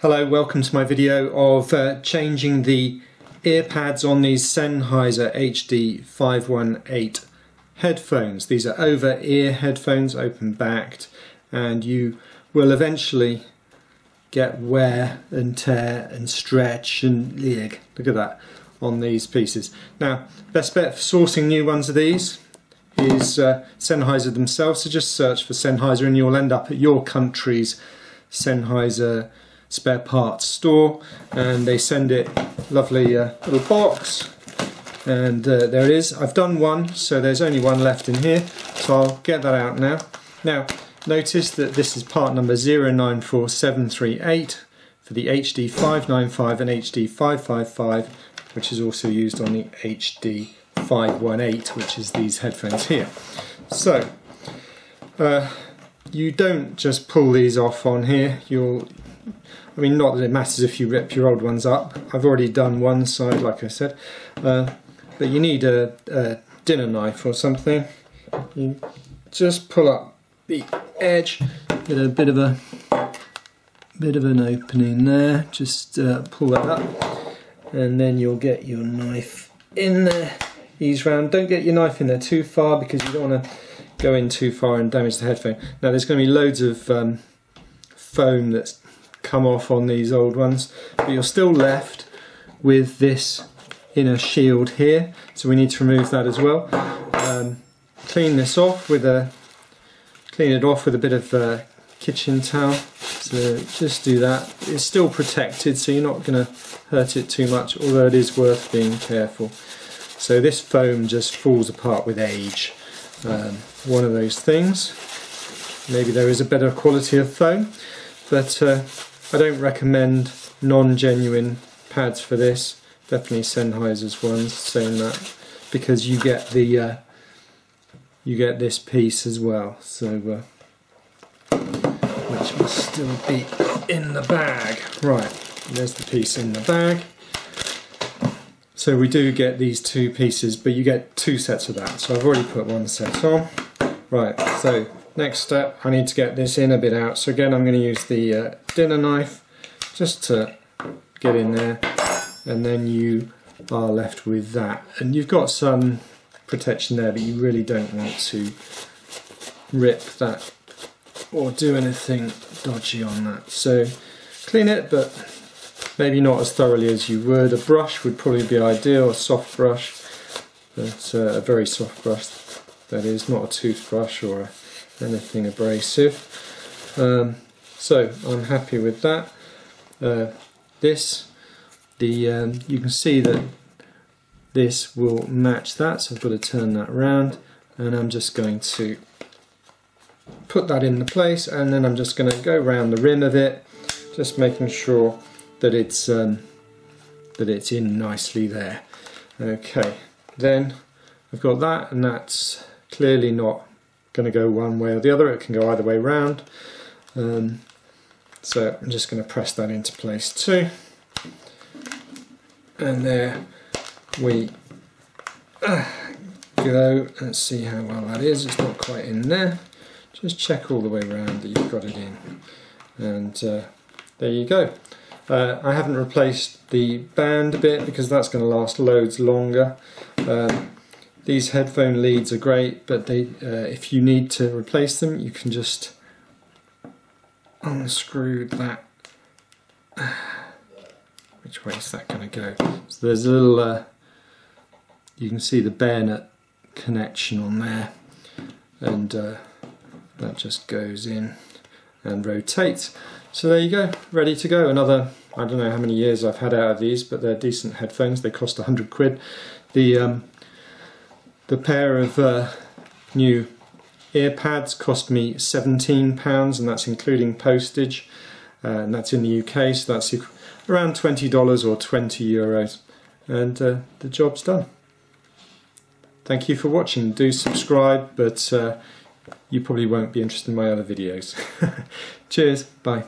Hello, welcome to my video of changing the ear pads on these Sennheiser HD 518 headphones. These are over-ear headphones, open-backed, and you will eventually get wear and tear and stretch and look at that on these pieces. Now, best bet for sourcing new ones of these is Sennheiser themselves, so just search for Sennheiser and you'll end up at your country's Sennheiser spare parts store, and they send it lovely little box, and there it is. I've done one, so there's only one left in here, so I'll get that out now. Now notice that this is part number 094738 for the HD 595 and HD 555, which is also used on the HD 518, which is these headphones here. So you don't just pull these off on here. I mean, not that it matters if you rip your old ones up. I've already done one side, like I said, but you need a dinner knife or something. You just pull up the edge, get a bit of an opening there. Just pull that up, and then you'll get your knife in there. Ease round. Don't get your knife in there too far because you don't want to go in too far and damage the headphone. Now, there's going to be loads of foam that's come off on these old ones, but you're still left with this inner shield here, so we need to remove that as well. Clean this off with clean it off with a bit of kitchen towel. So just do that. It's still protected, so you're not going to hurt it too much, although it is worth being careful. So this foam just falls apart with age. One of those things. Maybe there is a better quality of foam, but I don't recommend non-genuine pads for this. Definitely Sennheiser's ones, saying that, because you get the you get this piece as well. So which must still be in the bag. Right, there's the piece in the bag. So we do get these two pieces, but you get two sets of that. So I've already put one set on. Right, so next step, I need to get this in a bit out. So again, I'm going to use the dinner knife just to get in there, and then you are left with that. And you've got some protection there, but you really don't want to rip that or do anything dodgy on that. So clean it, but maybe not as thoroughly as you would. A brush would probably be ideal, a soft brush, but a very soft brush, that is, not a toothbrush or anything abrasive. So I'm happy with that. You can see that this will match that, so I've got to turn that around, and I'm just going to put that into place, and then I'm just going to go around the rim of it, just making sure that it's in nicely there. Okay, then I've got that, and that's clearly not going to go one way or the other. It can go either way round. So I'm just going to press that into place too, and there we go. Let's see how well that is. It's not quite in there. Just check all the way around that you've got it in, and there you go. I haven't replaced the band bit because that's going to last loads longer. These headphone leads are great, but if you need to replace them, you can just unscrew that. Which way is that going to go? So there's a little, you can see the bayonet connection on there, and that just goes in and rotates. So there you go, ready to go. Another, I don't know how many years I've had out of these, but they're decent headphones. They cost 100 quid. The pair of new ear pads cost me £17, and that's including postage, and that's in the UK, so that's around $20 or €20, and the job's done. Thank you for watching. Do subscribe, but you probably won't be interested in my other videos. Cheers, bye.